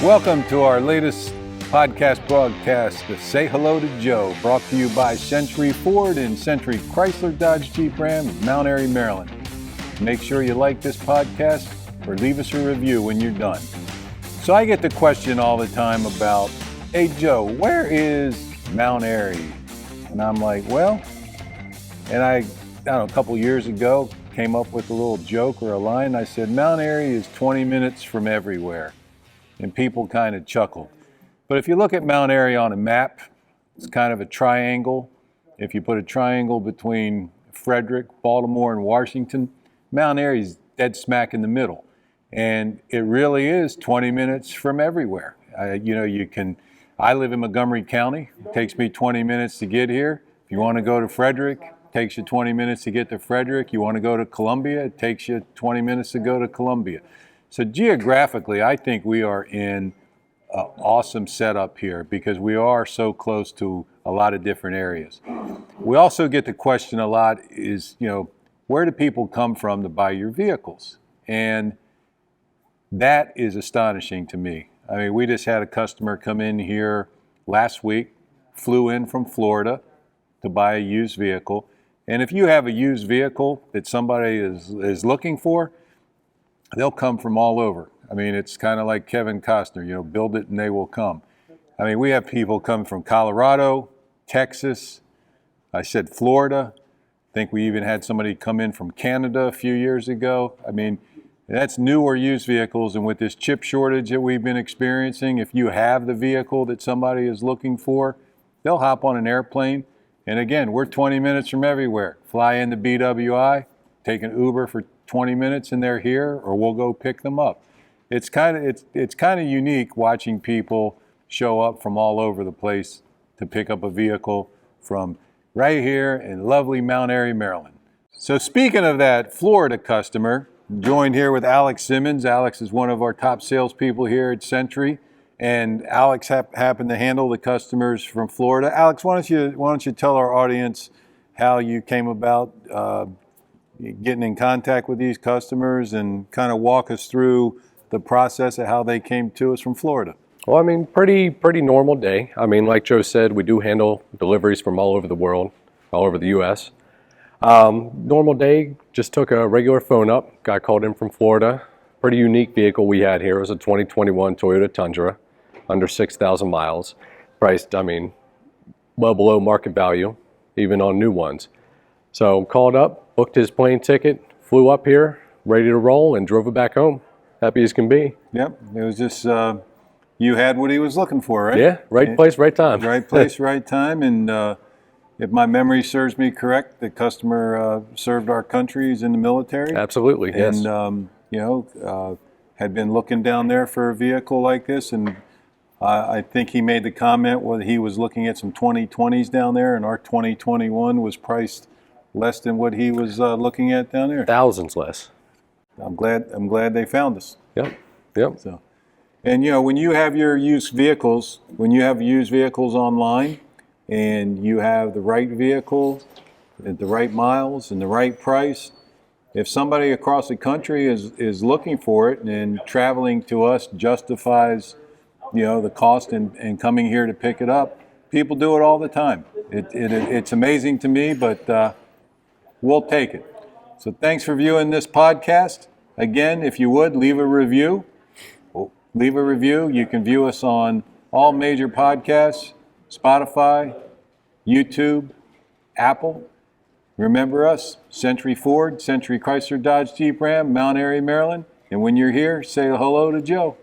Welcome to our latest podcast broadcast, the Say Hello to Joe, brought to you by Century Ford and Century Chrysler Dodge Jeep Ram of Mount Airy, Maryland. Make sure you like this podcast or leave us a review when you're done. So I get the question all the time about, hey Joe, where is Mount Airy? And I'm like, well, and I don't know, a couple years ago, came up with a little joke or a line. I said, Mount Airy is 20 minutes from everywhere. And people kind of chuckled. But if you look at Mount Airy on a map, it's kind of a triangle. If you put a triangle between Frederick, Baltimore, and Washington, Mount Airy is dead smack in the middle. And it really is 20 minutes from everywhere. I live in Montgomery County. It takes me 20 minutes to get here. If you want to go to Frederick, it takes you 20 minutes to get to Frederick. You want to go to Columbia, it takes you 20 minutes to go to Columbia. So geographically, I think we are in an awesome setup here because we are so close to a lot of different areas. We also get the question a lot is, where do people come from to buy your vehicles? And that is astonishing to me. I mean, we just had a customer come in here last week, flew in from Florida to buy a used vehicle. And if you have a used vehicle that somebody is looking for, they'll come from all over. I mean, it's kind of like Kevin Costner, build it and they will come. I mean, we have people come from Colorado, Texas, I said Florida. I think we even had somebody come in from Canada a few years ago. I mean, that's new or used vehicles, and with this chip shortage that we've been experiencing, if you have the vehicle that somebody is looking for, they'll hop on an airplane. And again, we're 20 minutes from everywhere. Fly into BWI, take an Uber for 20 minutes and they're here, or we'll go pick them up. It's kind of unique watching people show up from all over the place to pick up a vehicle from right here in lovely Mount Airy, Maryland. So speaking of that Florida customer, joined here with Alex Simmons. Alex is one of our top salespeople here at Century, and Alex happened to handle the customers from Florida. Alex, why don't you tell our audience how you came about getting in contact with these customers and kind of walk us through the process of how they came to us from Florida. Well, I mean, pretty normal day. I mean, like Joe said, we do handle deliveries from all over the world, all over the U.S. Normal day, just took a regular phone up, got called in from Florida. Pretty unique vehicle we had here. It was a 2021 Toyota Tundra, under 6,000 miles. Priced, I mean, well below market value, even on new ones. So called up, booked his plane ticket, flew up here, ready to roll, and drove it back home. Happy as can be. Yep, it was just, you had what he was looking for, right? Yeah, right place, right time. Right place, right time, and if my memory serves me correct, the customer served our country, he's in the military. Absolutely, yes. And, had been looking down there for a vehicle like this, and I think he made the comment when he was looking at some 2020s down there, and our 2021 was priced less than what he was looking at down there. Thousands less. I'm glad they found us. Yep. So, and when you have your used vehicles, online, and you have the right vehicle at the right miles and the right price, if somebody across the country is looking for it and traveling to us justifies, the cost and coming here to pick it up, people do it all the time. It's amazing to me, but we'll take it. So thanks for viewing this podcast. Again, if you would, leave a review. You can view us on all major podcasts, Spotify, YouTube, Apple. Remember us, Century Ford, Century Chrysler Dodge Jeep Ram, Mount Airy, Maryland. And when you're here, say hello to Joe.